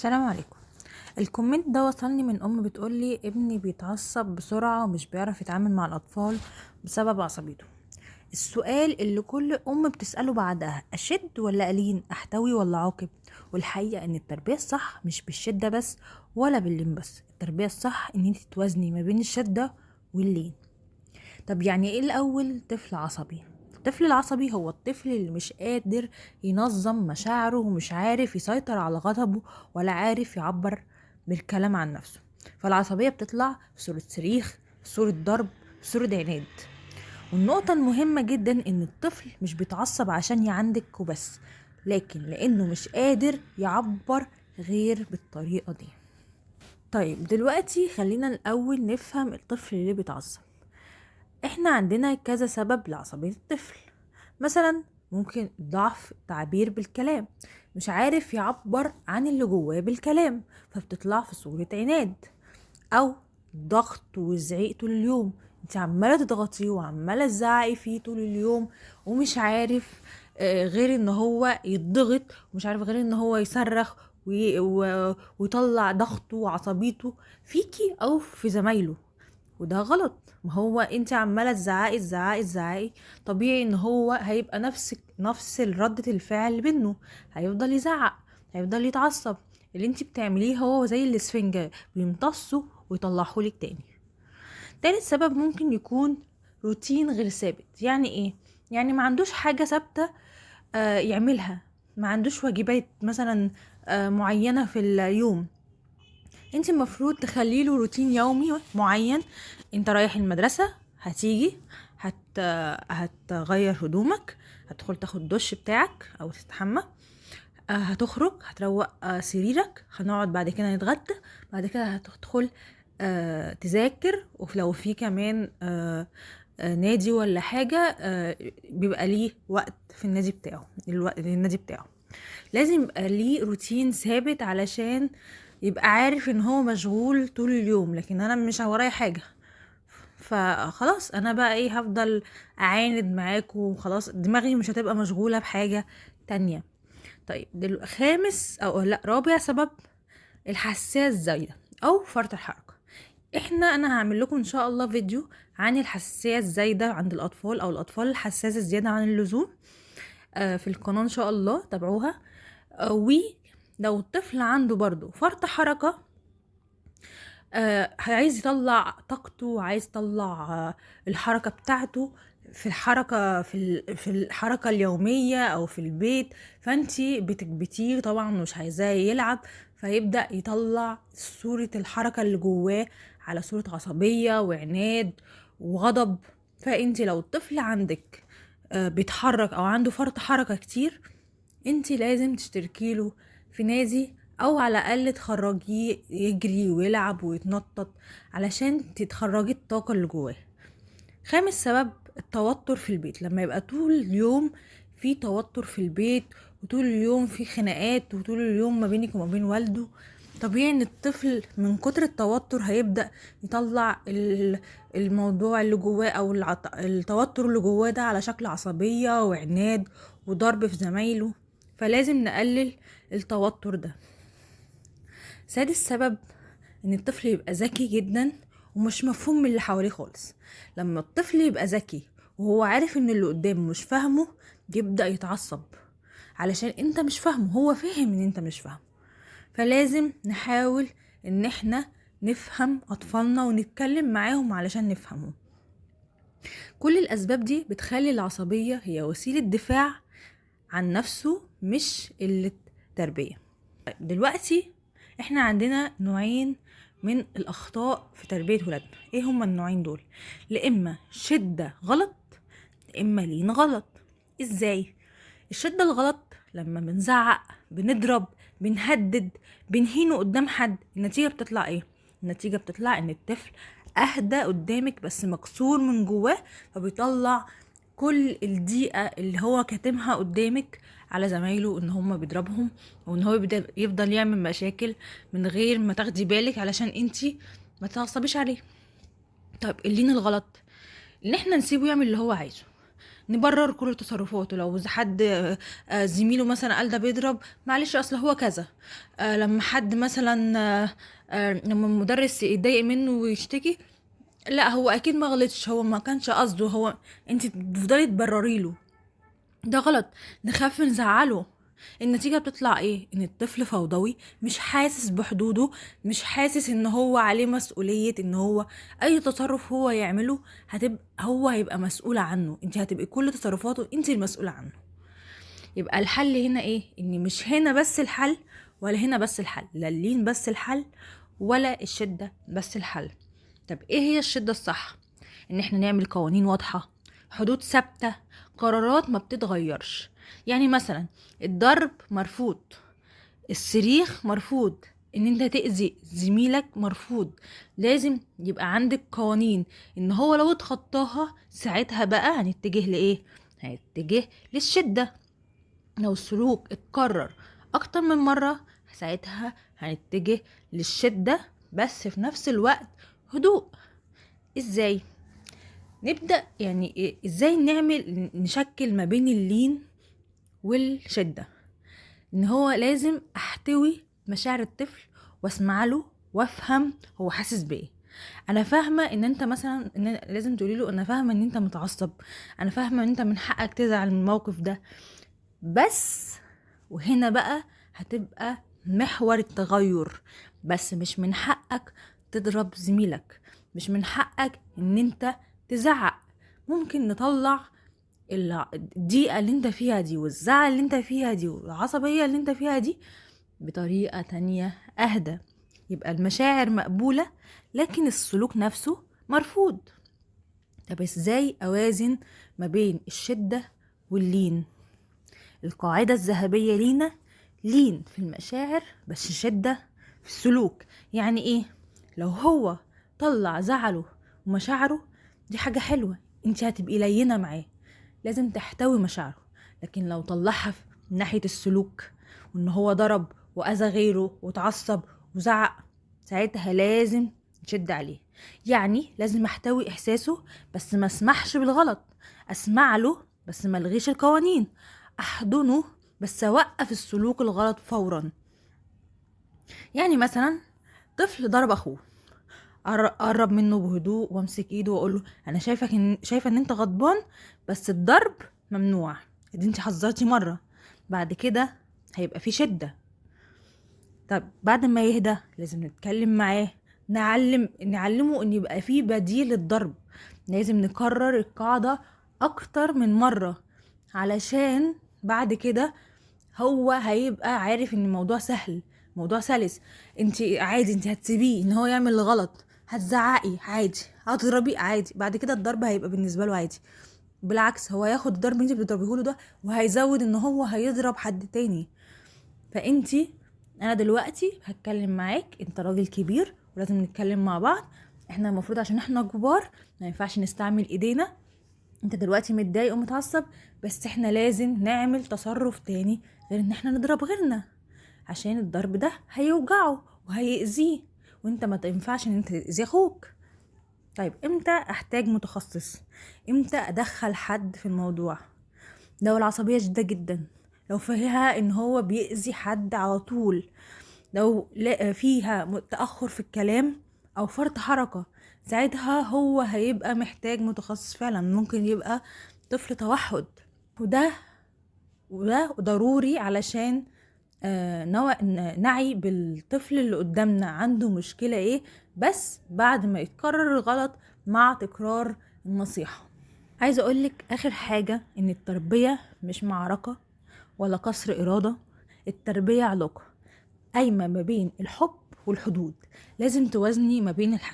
السلام عليكم. الكومنت ده وصلني من بتقولي ابني بيتعصب بسرعة ومش بيعرف يتعامل مع الأطفال بسبب عصبيته. السؤال اللي كل بتسأله بعدها: أشد ولا ألين؟ أحتوي ولا عاقب؟ والحقيقة إن التربية الصح مش بالشدة بس ولا باللين بس، التربية الصح إن انت توازني ما بين الشدة واللين. طب يعني ايه الأول طفل عصبي؟ الطفل العصبي هو الطفل اللي مش قادر ينظم مشاعره ومش عارف يسيطر على غضبه ولا عارف يعبر بالكلام عن نفسه. فالعصبية بتطلع في صورة صريخ، في صورة ضرب، في صورة عناد. والنقطة المهمة جدا ان الطفل مش بيتعصب عشان يعندك وبس، لكن لانه مش قادر يعبر غير بالطريقة دي. طيب دلوقتي خلينا الأول نفهم الطفل اللي بيتعصب. احنا عندنا كذا سبب لعصبية الطفل. مثلا ممكن ضعف تعبير بالكلام، مش عارف يعبر عن اللي جواه بالكلام فبتطلع في صورة عناد. او ضغط وزعيق طول اليوم، انت عمالة تضغطيه وعمالة تزعقي فيه طول اليوم ومش عارف غير ان هو يتضغط، ومش عارف غير ان هو يصرخ ويطلع ضغطه وعصبيته فيكي او في زمايله. وده غلط. ما هو انت عماله تزعقي، طبيعي ان هو هيبقى نفس ردة الفعل منه، هيفضل يزعق، هيفضل يتعصب. اللي انت بتعمليه هو زي الاسفنجة، بيمتصه ويطلعهولك تاني. تالت سبب ممكن يكون روتين غير ثابت. يعني ايه؟ يعني ما عندوش حاجة ثابتة يعملها، ما عندوش واجبات مثلا معينة في اليوم. انت المفروض تخليله روتين يومي معين. انت رايح المدرسة، هتيجي هتغير هدومك، هتدخل تاخد دش بتاعك او تستحمى، هتخرج، هتروق سريرك، هنقعد بعد كده نتغدى، بعد كده هتدخل تذاكر. ولو في كمان نادي ولا حاجة بيبقى ليه وقت في النادي بتاعه، النادي بتاعه لازم يبقى ليه روتين ثابت علشان يبقى عارف ان هو مشغول طول اليوم. لكن انا مش ورايا حاجة، فخلاص انا بقى ايه، هفضل اعاند معاكم وخلاص دماغي مش هتبقى مشغولة بحاجة تانية. طيب خامس او لا رابع سبب: الحساسية الزايدة او فرط الحركة. انا هعمل لكم ان شاء الله فيديو عن الحساسية الزايدة عند الاطفال او الاطفال الحساسة الزيادة عن اللزوم في القناة ان شاء الله، تابعوها. ولو الطفل عنده برضو فرط حركة، عايز يطلع طاقته وعايز يطلع الحركة بتاعته في الحركة اليومية او في البيت، فانتي بتكبتيه طبعا مش عايزاه يلعب، فيبدأ يطلع صورة الحركة اللي جواه على صورة عصبية وعناد وغضب. فانتي لو الطفل عندك بيتحرك او عنده فرط حركة كتير، انتي لازم تشتركيله في نادي او على الاقل تخرجيه يجري ويلعب ويتنطط علشان تتخرجي الطاقة اللي جواه. خامس سبب: التوتر في البيت. لما يبقى طول اليوم في توتر في البيت وطول اليوم في خناقات وطول اليوم ما بينك وما بين والده، طبيعي ان الطفل من كتر التوتر هيبدأ يطلع الموضوع اللي جواه او التوتر اللي جواه ده على شكل عصبية وعناد وضرب في زمايله. فلازم نقلل التوتر ده. سادس سبب: ان الطفل يبقى ذكي جدا ومش مفهوم من اللي حواليه خالص. لما الطفل يبقى ذكي وهو عارف ان اللي قدامه مش فاهمه، يبدأ يتعصب علشان انت مش فاهمه، هو فاهم ان انت مش فاهمه. فلازم نحاول ان احنا نفهم اطفالنا ونتكلم معاهم علشان نفهمهم. كل الاسباب دي بتخلي العصبية هي وسيلة دفاع عن نفسه مش قلة تربية. دلوقتي احنا عندنا نوعين من الاخطاء في تربية ولادنا. ايه هما النوعين دول؟ لإما شدة غلط، لإما لين غلط. ازاي؟ الشدة الغلط لما بنزعق، بنضرب، بنهدد، بنهينه قدام حد، النتيجة بتطلع ايه؟ النتيجة بتطلع ان الطفل اهدى قدامك بس مكسور من جواه، فبيطلع كل الضيقة اللي هو كاتمها قدامك على زمايله، ان هما بيضربهم وان هو يفضل يعمل مشاكل من غير ما تاخدي بالك علشان انتي ما تعصبيش عليه. طيب اللين الغلط ان احنا نسيبه يعمل اللي هو عايزه، نبرر كل تصرفاته. لو حد زميله مثلا قال ده بيضرب، معلش اصل هو كذا. لما حد مثلا لما المدرس يتضايق منه ويشتكي، لا هو اكيد ما غلطش، هو ما كانش قصده، هو انت تفضلي تبرري له، ده غلط. نخاف نزعله. النتيجة بتطلع ايه؟ ان الطفل فوضوي، مش حاسس بحدوده، مش حاسس ان هو عليه مسؤولية، ان هو اي تصرف هو يعمله هو هيبقى مسؤول عنه، انت هتبقي كل تصرفاته انت المسؤولة عنه. يبقى الحل هنا ايه؟ ان مش هنا بس الحل ولا هنا بس الحل، لا اللين بس الحل ولا الشدة بس الحل. طب ايه هي الشدة الصح؟ ان احنا نعمل قوانين واضحة، حدود ثابتة، قرارات ما بتتغيرش. يعني مثلا الضرب مرفوض، الصريخ مرفوض، ان انت تأذي زميلك مرفوض. لازم يبقى عندك قوانين ان هو لو اتخطاها ساعتها بقى هنتجه لايه؟ هنتجه للشدة. لو السلوك اتكرر اكتر من مرة ساعتها هنتجه للشدة، بس في نفس الوقت هدوء. ازاي نبدأ؟ يعني ازاي نشكل ما بين اللين والشدة؟ ان هو لازم احتوي مشاعر الطفل واسمع له وافهم هو حاسس بايه. انا فاهمه ان انت مثلا لازم تقولي له انا فاهمه ان انت متعصب، انا فاهمه ان انت من حقك تزعل من الموقف ده، بس وهنا بقى هتبقى محور التغير. بس مش من حقك تضرب زميلك، مش من حقك ان انت تزعق. ممكن نطلع الضيقة اللي انت فيها دي والزعل اللي انت فيها دي والعصبية اللي انت فيها دي بطريقة تانية اهدى. يبقى المشاعر مقبولة لكن السلوك نفسه مرفوض. طب ازاي اوازن ما بين الشدة واللين؟ القاعدة الذهبية لينا: لين في المشاعر بس شدة في السلوك. يعني ايه؟ لو هو طلع زعله ومشاعره دي حاجة حلوة، انت هتبقي لينة معاه، لازم تحتوي مشاعره. لكن لو طلعها من ناحية السلوك وان هو ضرب واذى غيره وتعصب وزعق، ساعتها لازم نشد عليه. يعني لازم احتوي احساسه بس ما اسمحش بالغلط، اسمع له بس ما الغيش القوانين، احضنه بس اوقف السلوك الغلط فورا. يعني مثلا طفل ضرب اخوه، اقرب منه بهدوء وامسك ايده واقول له انا شايفه ان انت غضبان، بس الضرب ممنوع، دي انت حذرتي مره، بعد كده هيبقى في شده. طب بعد ما يهدى لازم نتكلم معاه، نعلمه ان يبقى في بديل للضرب. لازم نكرر القاعده اكتر من مره علشان بعد كده هو هيبقى عارف ان الموضوع سهل، موضوع سلس. انت عادي، انت هتسيبيه ان هو يعمل الغلط، هتزعقي عادي، هتضربيه عادي، بعد كده الضرب هيبقى بالنسبه له عادي. بالعكس هو هياخد الضرب اللي انت بتضربيه له ده وهيزود ان هو هيضرب حد تاني. انا دلوقتي هتكلم معاك، انت راجل كبير ولازم نتكلم مع بعض. احنا المفروض عشان احنا كبار ما ينفعش نستعمل ايدينا. انت دلوقتي متضايق ومتعصب، بس احنا لازم نعمل تصرف تاني غير ان احنا نضرب غيرنا، عشان الضرب ده هيوجعه وهيأذيه، وانت ما تنفعش ان انت تأذي اخوك. طيب امتى احتاج متخصص؟ امتى ادخل حد في الموضوع؟ لو العصبية شديدة جدا، لو فيها ان هو بيأذي حد على طول، لو فيها تأخر في الكلام او فرط حركة، ساعتها هو هيبقى محتاج متخصص فعلا. ممكن يبقى طفل توحد، وده ضروري علشان نعي بالطفل اللي قدامنا عنده مشكلة ايه، بس بعد ما يتكرر الغلط مع تكرار النصيحة. عايزة اقولك اخر حاجة ان التربية مش معركة ولا قصر ارادة، التربية علاقة قايمة ما بين الحب والحدود، لازم توازني ما بين الحاجتين.